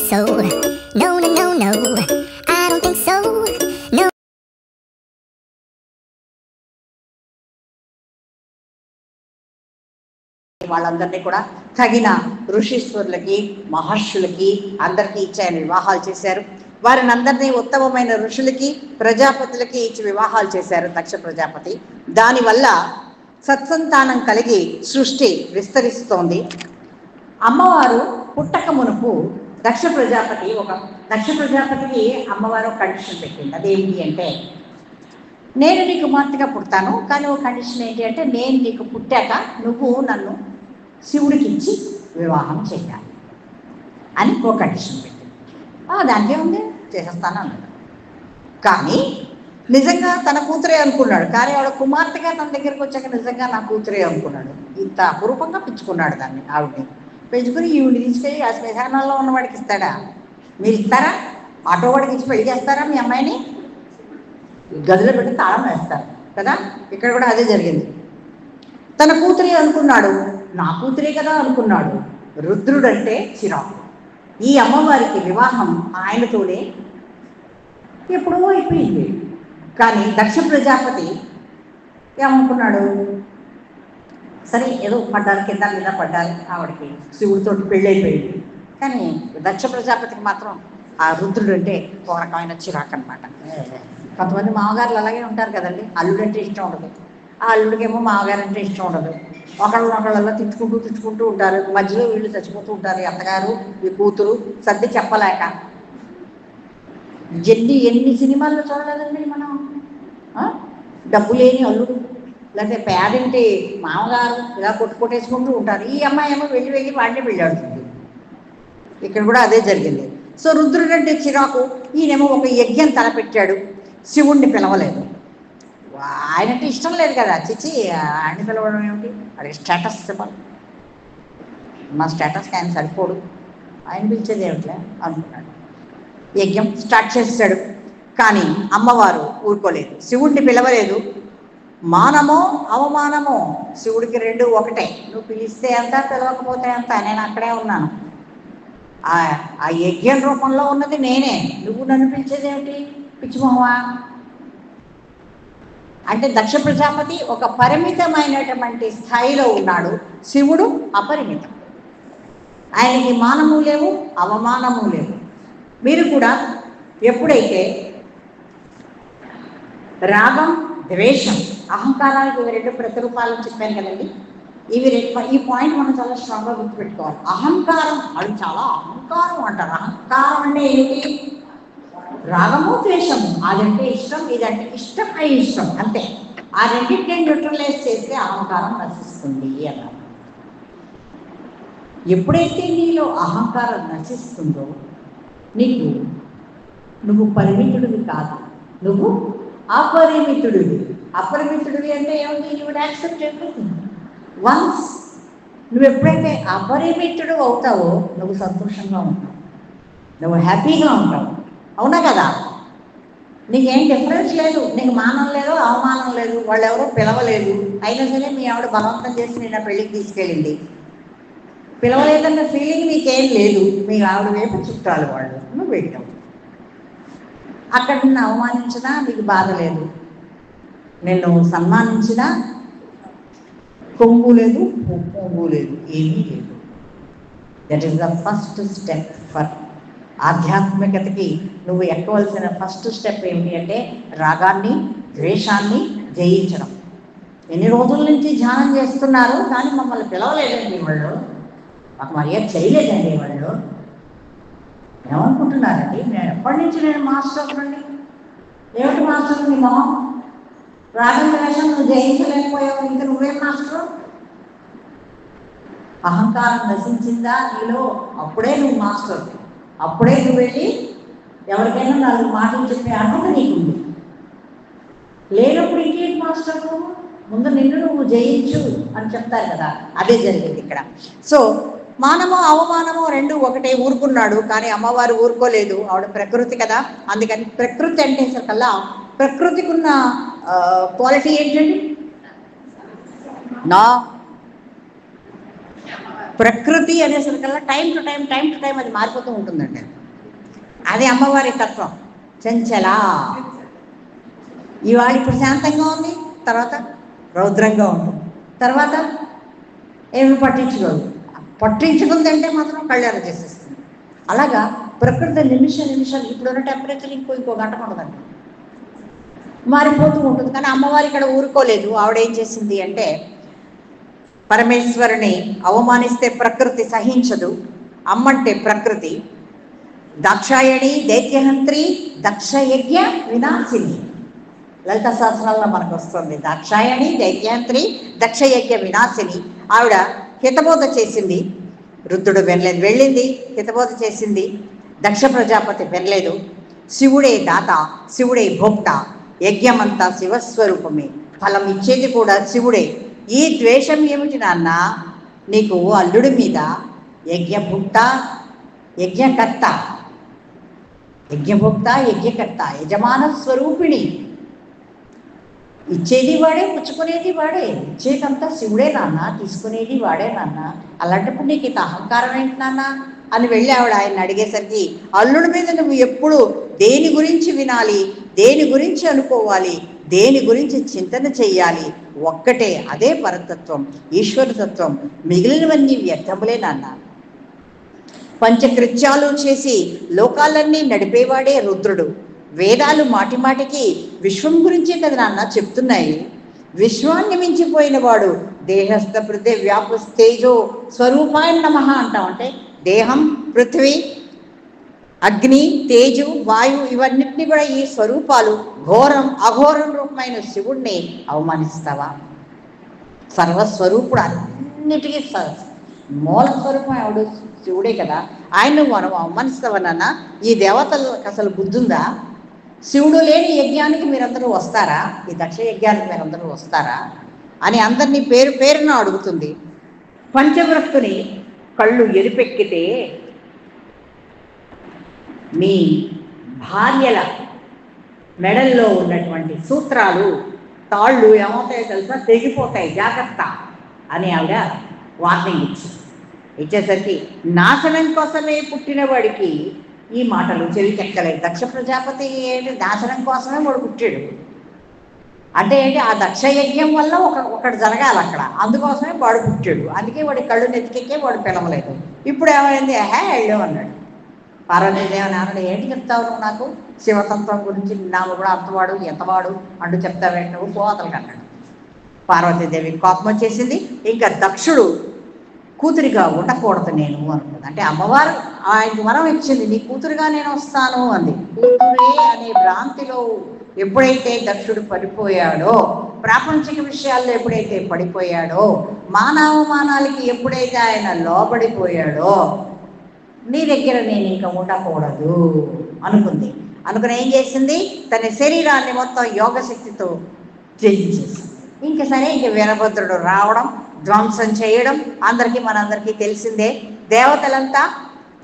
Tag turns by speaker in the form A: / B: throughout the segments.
A: so. No, no, no, no. I don't think so. No.
B: వాళ్ళందరినీ కూడా తగిన ఋషీశ్వరులకి మహర్షులకి అందరికీ ఇచ్చి ఆయన వివాహాలు చేశారు. వారిని అందరినీ ఉత్తమమైన ఋషులకి ప్రజాపతులకి ఇచ్చి వివాహాలు చేశారు దక్ష ప్రజాపతి. దానివల్ల సత్సంతానం కలిగి సృష్టి విస్తరిస్తోంది. అమ్మవారు పుట్టక మునుపు దక్ష ప్రజాపతికి అమ్మవారు కండిషన్ పెట్టింది. అదేంటి అంటే, నేను నీ కుమార్తెగా పుడతాను, కానీ ఒక కండిషన్ ఏంటి అంటే, నేను నీకు పుట్టాక నువ్వు నన్ను శివుడికి ఇచ్చి వివాహం చేయాలి అని ఒక కండిషన్ పెట్టింది. దానికే ఉంది, చేసేస్తాను అన్నాడు. కానీ నిజంగా తన కూతురే అనుకున్నాడు. కానీ ఆవిడ కుమార్తెగా తన దగ్గరికి వచ్చాక నిజంగా నా కూతురే అనుకున్నాడు. ఇంత అపురూపంగా పెంచుకున్నాడు దాన్ని. ఆవిడని పెంచుకుని ఈవిడిని తీసుకెళ్ళి ఆ శ్మశానాల్లో ఉన్నవాడికి ఇస్తాడా? మీరు ఇస్తారా? ఆటో వాడికి ఇచ్చి పెళ్లి చేస్తారా? మీ అమ్మాయిని గదిలో పెట్టి తాళం వేస్తారు కదా. ఇక్కడ కూడా అదే జరిగింది. తన కూతురే అనుకున్నాడు, నా కూతురే కదా అనుకున్నాడు. రుద్రుడంటే చిరాకు. ఈ అమ్మవారికి వివాహం ఆయనతోనే ఎప్పుడో అయిపోయింది. కానీ దక్ష ప్రజాపతి ఏమనుకున్నాడు, సరే ఏదో పడ్డారు, కింద మీద పడ్డారు, ఆవిడకి శివుడితో పెళ్ళైపోయింది. కానీ దక్ష ప్రజాపతికి మాత్రం ఆ రుద్రుడు అంటే ఒక రకమైన చిరాకు అనమాట. కొంతమంది మామగారులు అలాగే ఉంటారు కదండి. అల్లుడు అంటే ఇష్టం ఉండదు, ఆ అల్లుడికేమో మామగారు అంటే ఇష్టం ఉండదు. ఒకళ్ళనొకళ్ళలో తిట్టుకుంటూ ఉంటారు. మధ్యలో వీళ్ళు చచ్చిపోతూ ఉంటారు. అత్తగారు ఈ కూతురు సర్ది చెప్పలేక. ఎన్ని సినిమాల్లో చూడలేదండి మనం. డబ్బు లేని అల్లుడు, లేకపోతే పేదింటి మామగారు ఇలా కొట్టేసుకుంటూ ఉంటారు. ఈ అమ్మాయి ఏమో వెళ్ళి వాడిని పెళ్ళాడుతుంది. ఇక్కడ కూడా అదే జరిగింది. సో రుద్రుడు అంటే చిరాకు. ఈయనేమో ఒక యజ్ఞం తలపెట్టాడు, శివుణ్ణి పిలవలేదు. ఆయనంటే ఇష్టం లేదు కదా. చిచ్చి ఆయన్ని పిలవడం ఏమిటి, అది స్టేటస్ సింబల్, మా స్టేటస్కి ఆయన సరిపోడు, ఆయన పిలిచేది ఏమిట్లే అనుకున్నాడు. యజ్ఞం స్టార్ట్ చేశాడు. కానీ అమ్మవారు ఊరుకోలేదు, శివుణ్ణి పిలవలేదు. మానమో అవమానమో శివుడికి రెండు ఒకటే. నువ్వు పిలిస్తే ఎంత, పిలవకపోతే ఎంత, నేను అక్కడే ఉన్నాను. ఆ యజ్ఞం రూపంలో ఉన్నది నేనే, నువ్వు నన్ను పిలిచేదేమిటి పిచ్చిమోహమా అంటే. దక్ష ప్రజాపతి ఒక పరిమితమైనటువంటి స్థాయిలో ఉన్నాడు, శివుడు అపరిమితం. ఆయనకి మానము లేవు, అవమానము లేవు. మీరు కూడా ఎప్పుడైతే రాగం, ద్వేషం, అహంకారాలకు ఇవి రెండు ప్రతిరూపాలను చెప్పాను కదండి. ఈ పాయింట్ మనం చాలా స్ట్రాంగ్గా గుర్తుపెట్టుకోవాలి. అహంకారం, అది చాలా అహంకారం అంటారు. అహంకారం అంటే ఏంటి? రాగము, ద్వేషము. అదంటే ఇష్టం, ఇదంటే ఇష్టం, ఇష్టం, అంతే. ఆ రెండింటిని న్యూట్రలైజ్ చేస్తే అహంకారం నశిస్తుంది అన్నారు. ఎప్పుడైతే నీలో అహంకారం నశిస్తుందో నువ్వు పరిమితుడివి కాదు, నువ్వు అపరిమితుడివి. అపరిమితుడివి అంటే ఏముంది? You would accept everything. Once నువ్వు ఎప్పుడైతే అపరిమితుడు అవుతావో నువ్వు సంతోషంగా ఉంటావు, నువ్వు హ్యాపీగా ఉంటావు. అవునా కదా? నీకేం డిఫరెన్స్ లేదు, నీకు మానం లేదు, అవమానం లేదు, వాళ్ళు ఎవరో పిలవలేదు, అయినా సరే మీ ఆవిడ బలవంతం చేసి నేను పెళ్ళికి తీసుకెళ్ళింది. పిలవలేదన్న ఫీలింగ్ నీకేం లేదు, మీ ఆవిడ వైపు చుట్టాలు వాళ్ళు, నువ్వు పెట్టావు. అక్కడ నిన్ను అవమానించినా నీకు బాధ లేదు, నిన్ను సన్మానించినా కొంగు లేదు, పొంగు లేదు, ఏమీ లేదు. That is the first step for ఆధ్యాత్మికతకి. నువ్వు ఎక్కవలసిన ఫస్ట్ స్టెప్ ఏంటి అంటే రాగాన్ని, ద్వేషాన్ని జయించడం. ఎన్ని రోజుల నుంచి ధ్యానం చేస్తున్నారు, కానీ మమ్మల్ని పిలవలేదండి వాళ్ళు, మాకు మర్యాద చేయలేదండి వాళ్ళు. ఏమనుకుంటున్నారండి? నేను ఎప్పటి నుంచి నేను మాస్టర్ అండి. ఏమిటి మాస్టర్? నీ మొహం రాగం, ద్వేషం నువ్వు జయించలేకపోయావు, ఇంకా నువ్వేం మాస్టర్? అహంకారం నశించిందా నీలో, అప్పుడే నువ్వు మాస్టర్. అప్పుడే నువ్వు వెళ్ళి ఎవరికైనా 4 మాటలు చెప్పే అర్హత నీకుంది. లేనప్పుడు ఇంకేంటి మాస్టర్? ముందు నిన్ను నువ్వు జయించు అని చెప్తారు కదా, అదే జరిగింది ఇక్కడ. సో మానమో అవమానమో రెండు ఒకటే. ఊరుకున్నాడు, కానీ అమ్మవారు ఊరుకోలేదు. ఆవిడ ప్రకృతి కదా, అందుకని ప్రకృతి అంటే కల్లా ప్రకృతికి ఉన్న క్వాలిటీ ఏంటండి? ప్రకృతి అనేసరికల్లా టైం టు టైం అది మారిపోతూ ఉంటుందండి. అది అమ్మవారి తత్వం. చంచల ఇవాళ ఇప్పుడు శాంతంగా ఉంది, తర్వాత రౌద్రంగా ఉంటుంది, తర్వాత ఏమి పట్టించుకుందంటే మాత్రం కళ్యాణం చేసేస్తుంది. అలాగా ప్రకృతి నిమిషాలు ఇప్పుడున్న టెంపరేచర్ ఇంకో గంట ఉండదండి, మారిపోతూ ఉంటుంది. కానీ అమ్మవారి ఇక్కడ ఊరుకోలేదు. ఆవిడేం చేసింది అంటే, పరమేశ్వరుని అవమానిస్తే ప్రకృతి సహించదు. అమ్మంటే ప్రకృతి. దాక్షాయణి దైత్యహంత్రి దక్షయజ్ఞ వినాశిని. లలిత శాస్త్రాల్లో మనకు వస్తుంది. దాక్షాయణి దైత్యహంత్రి దక్షయజ్ఞ వినాశిని. ఆవిడ హితబోధ చేసింది. రుద్రుడు వెళ్ళింది, హితబోధ చేసింది. దక్ష ప్రజాపతి వినలేదు. శివుడే దాత, శివుడే భోక్త, యజ్ఞమంతా శివస్వరూపమే, ఫలం ఇచ్చేది కూడా శివుడే. ఈ ద్వేషం ఏమిటి నాన్న నీకు అల్లుడి మీద? యజ్ఞభుక్త యజ్ఞకర్త, యజ్ఞభుక్త యజ్ఞకర్త, యజమాన స్వరూపిణి. ఇచ్చేది వాడే, పుచ్చుకునేది వాడే. ఇచ్చేదంతా శివుడే నాన్న, తీసుకునేది వాడే నాన్న. అలాంటప్పుడు నీకు ఇంత అహంకారం ఏంటి నాన్న అని వెళ్ళి ఆవిడ ఆయన అడిగేసరికి, అల్లుడి మీద నువ్వు ఎప్పుడు దేని గురించి వినాలి, దేని గురించి అనుకోవాలి, దేని గురించి చింతన చెయ్యాలి, ఒక్కటే, అదే పరతత్వం, ఈశ్వరతత్వం. మిగిలినవన్నీ వ్యర్థములే నాన్న. పంచకృత్యాలు చేసి లోకాలన్నీ నడిపేవాడే రుద్రుడు. వేదాలు మాటిమాటికి విశ్వం గురించే కదా నాన్న చెప్తున్నాయి. విశ్వాన్ని మించిపోయిన వాడు దేహస్థ పృథ్వీ వ్యాపస్తేజో స్వరూపాయ నమః అంటాం. అంటే దేహం, పృథ్వీ, అగ్ని, తేజు, వాయు ఇవన్నిటినీ కూడా ఈ స్వరూపాలు అఘోరం రూపమైన శివుణ్ణి అవమానిస్తావా? సర్వస్వరూపుడు, అన్నిటికీ మూల స్వరూపం ఎవడు? శివుడే కదా. ఆయన మనం అవమానిస్తావనన్నా ఈ దేవతలకు అసలు బుద్ధుందా? శివుడు లేని యజ్ఞానికి మీరందరూ వస్తారా? ఈ దక్ష యజ్ఞానికి మీరందరూ వస్తారా అని అందరినీ పేరున అడుగుతుంది. పంచవ్రక్తుని కళ్ళు ఎరిపెక్కితే మీ భార్యల మెడల్లో ఉన్నటువంటి సూత్రాలు, తాళ్ళు ఏమవుతాయో తెలుసా? తెగిపోతాయి, జాగ్రత్త అని ఆవిడ వార్నింగ్ ఇచ్చేసరికి నాశనం కోసమే పుట్టిన వాడికి ఈ మాటలు చెవికెక్కలేదు. దక్ష ప్రజాపతి ఏంటి, నాశనం కోసమే వాడు పుట్టాడు అంటే ఏంటి? ఆ దక్ష యజ్ఞం వల్ల ఒకటి జరగాలి అక్కడ, అందుకోసమే వాడు పుట్టాడు. అందుకే వాడి కళ్ళు నెత్తికెక్కే వాడు పిలవలేదు. ఇప్పుడు ఏమైంది? వెళ్ళు అన్నాడు. పార్వతీదేవి నాన్న ఏంటి చెప్తావు నువ్వు నాకు? శివతత్వం గురించి నాకు కూడా అంతవాడు ఎంతవాడు అంటూ చెప్తావేంటి నువ్వు? పోతలకు అన్నాడు. పార్వతీదేవి కోపం వచ్చేసింది. ఇంకా దక్షుడు కూతురిగా ఉండకూడదు నేను అనుకుంది. అంటే అమ్మవారు ఆయనకు వరం ఇచ్చింది, నీ కూతురుగా నేను వస్తాను అంది. కూతురే అనే భ్రాంతిలో ఎప్పుడైతే దక్షుడు పడిపోయాడో, ప్రాపంచిక విషయాల్లో ఎప్పుడైతే పడిపోయాడో, మానవమానాలకి ఎప్పుడైతే ఆయన లోబడిపోయాడో, నీ దగ్గర నేను ఇంకా ఉండకూడదు అనుకుంది. అనుకుని ఏం చేసింది? తన శరీరాన్ని మొత్తం యోగశక్తితో జయించేసింది. ఇంక సరే, ఇంక వీరభద్రుడు రావడం, ధ్వంసం చేయడం మనందరికీ తెలిసిందే. దేవతలంతా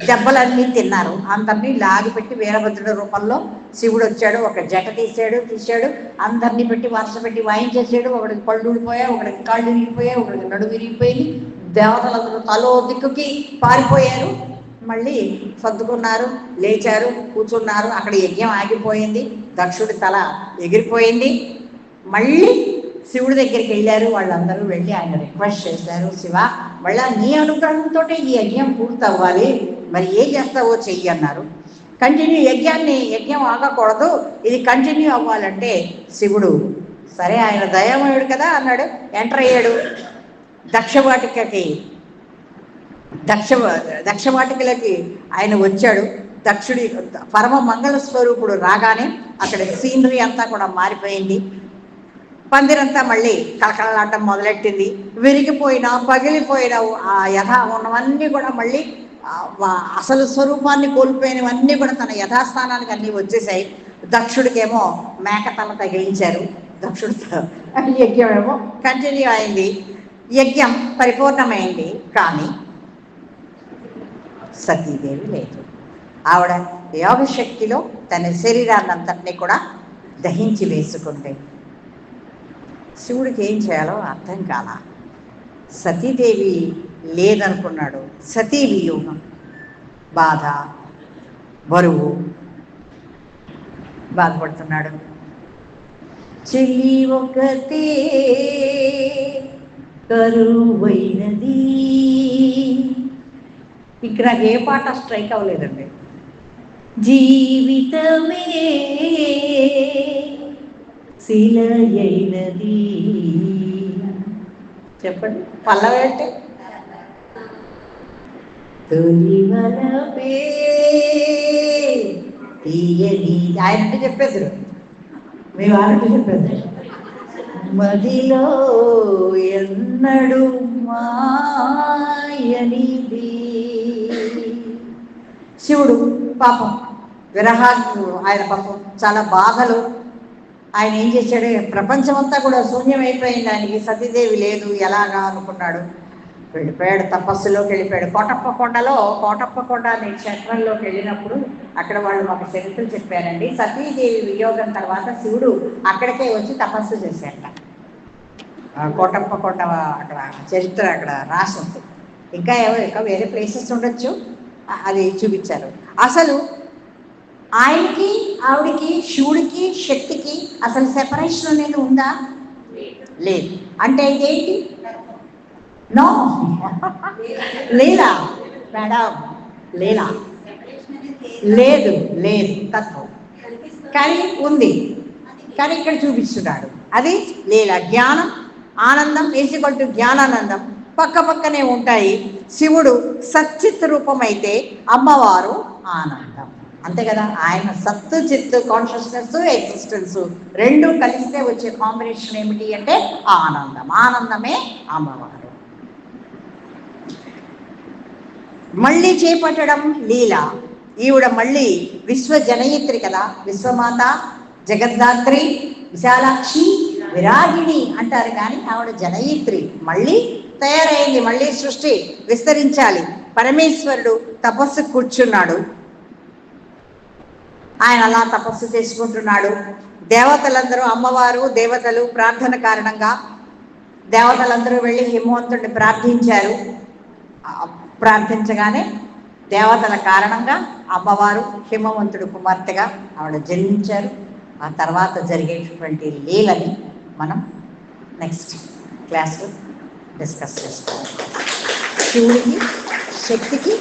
B: దెబ్బలన్నీ తిన్నారు. అందరినీ లాగిపెట్టి వీరభద్రుడి రూపంలో శివుడు వచ్చాడు. ఒక జట తీశాడు, అందరినీ పెట్టి వరుస పెట్టి వాయించేసాడు. ఒకడికి పళ్ళు ఊడిపోయాయి, ఒకడికి కాళ్ళు విరిగిపోయాయి, ఒకడికి నడుము విరిగిపోయింది. దేవతలందరూ తలో దిక్కుకి పారిపోయారు. మళ్ళీ సర్దుకున్నారు, లేచారు, కూర్చున్నారు. అక్కడ యజ్ఞం ఆగిపోయింది. దక్షుడి తల ఎగిరిపోయింది. మళ్ళీ శివుడి దగ్గరికి వెళ్ళారు. వాళ్ళందరూ వెళ్ళి ఆయన రిక్వెస్ట్ చేశారు, శివ మళ్ళా నీ అనుగ్రహంతో ఈ యజ్ఞం పూర్తవ్వాలి, మరి ఏం చేస్తావో చెయ్యి అన్నారు. యజ్ఞం ఆగకూడదు, ఇది కంటిన్యూ అవ్వాలంటే శివుడు సరే, ఆయన దయామయుడు కదా అన్నాడు. ఎంటర్ అయ్యాడు దక్షవాటికలకి ఆయన వచ్చాడు. దక్షుడి పరమ మంగళ స్వరూపుడు రాగానే అక్కడ సీనరీ అంతా కూడా మారిపోయింది. పందిరంతా మళ్ళీ కలకలలాటం మొదలెట్టింది. విరిగిపోయిన పగిలిపోయిన ఆ యథా ఉన్నవన్నీ కూడా మళ్ళీ అసలు స్వరూపాన్ని కోల్పోయినవన్నీ కూడా తన యథాస్థానానికి అన్నీ వచ్చేసాయి. దక్షుడికేమో మేకతల తగిలించారు. యజ్ఞం ఏమో కంటిన్యూ అయింది. యజ్ఞం పరిపూర్ణమైంది. కానీ సతీదేవి లేదు. ఆవిడ యోగశక్తిలో తన శరీరాన్నంతటినీ కూడా దహించి వేసుకుంటే శివుడికి ఏం చేయాలో అర్థం కాల. సతీదేవి లేదనుకున్నాడు. సతీ వియోగం, బాధ, బరువు, బాధపడుతున్నాడు. చెల్లి ఒకతే కరువైనది. ఇక్కడ నాకు ఏ పాట స్ట్రైక్ అవ్వలేదండి. జీవితమే శిలయైనది. చెప్పండి పల్లవేంటే తొలి వలపే తీయని. ఆయనంటే చెప్పేద్దరు, మీ వారంటే చెప్పేద్దరు. మదిలో ఎన్నడు మాయనిది. శివుడు పాపం విరహాలు, ఆయన పాపం చాలా బాధలు. ఆయన ఏం చేశాడు, ప్రపంచం అంతా కూడా శూన్యమైపోయింది, ఆయనకి సతీదేవి లేదు, ఎలాగా అనుకున్నాడు. వెళ్ళిపోయాడు, తపస్సులోకి వెళ్ళిపోయాడు. కోటప్ప కొండ అనే క్షేత్రంలోకి వెళ్ళినప్పుడు అక్కడ వాళ్ళు మాకు చరిత్రలు చెప్పారండి. సతీదేవి వియోగం తర్వాత శివుడు అక్కడికే వచ్చి తపస్సు చేశాట. కోటప్ప కొండ అక్కడ చరిత్ర అక్కడ రాసి ఉంది. ఇంకా వేరే ప్లేసెస్ ఉండొచ్చు, అది చూపించారు. అసలు ఆయనకి ఆవిడికి, శివుడికి శక్తికి అసలు సెపరేషన్ అనేది ఉందా? లేదు. అంటే ఇదేంటి? నో లీలా మేడం, లీలా లేదు, లేదు తత్వం, కానీ ఉంది. కానీ ఇక్కడ చూపిస్తున్నాడు, అది లీలా. జ్ఞానం ఆనందం ఈక్వల్ టు జ్ఞానానందం పక్క పక్కనే ఉంటాయి. శివుడు సచ్చిత్ రూపం అయితే అమ్మవారు ఆనందం, అంతే కదా. ఆయన సత్తు చిత్తు కాన్షియస్నెస్ ఎగ్జిస్టెన్స్ రెండు కలిస్తే వచ్చే కాంబినేషన్ ఏమిటి అంటే ఆనందం. ఆనందమే అమ్మవారు. మళ్ళీ చేపట్టడం లీల. ఈవిడ మళ్ళీ విశ్వజనయిత్రి కదా, విశ్వమాత, జగద్ధాత్రి, విశాలాక్షి, విరాగిణి అంటారు, కానీ ఆవిడ జనయిత్రి. మళ్ళీ తయారైంది, మళ్ళీ సృష్టి విస్తరించాలి. పరమేశ్వరుడు తపస్సు కూర్చున్నాడు. ఆయన అలా తపస్సు చేసుకుంటున్నాడు. దేవతలందరూ, అమ్మవారు దేవతలు ప్రార్థన కారణంగా దేవతలందరూ వెళ్ళి హిమవంతుడిని ప్రార్థించారు. ప్రార్థించగానే దేవతల కారణంగా అమ్మవారు హిమవంతుడు కుమార్తెగా ఆవిడ జన్మించారు. ఆ తర్వాత జరిగేటటువంటి లీలని మనం నెక్స్ట్ క్లాస్లో డిస్కస్ చేసుకోవాలి. శివుడికి శక్తికి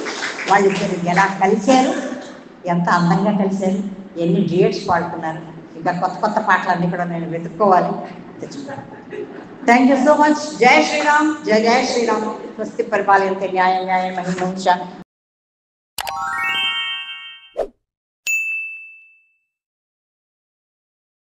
B: వాళ్ళిద్దరు ఎలా కలిశారు, ఎంత అందంగా కలిశారు, ఎన్ని డ్యూయట్స్ పాడుతున్నారు. ఇంకా కొత్త కొత్త పాటలన్నీ కూడా నేను వెతుక్కోవాలి, తెచ్చుకున్నాను. Thank you so much. జై శ్రీరామ్, జయ జయ శ్రీరామ్. స్వస్తి పరిపాలయంతే న్యాయం న్యాయం మహిమంశ.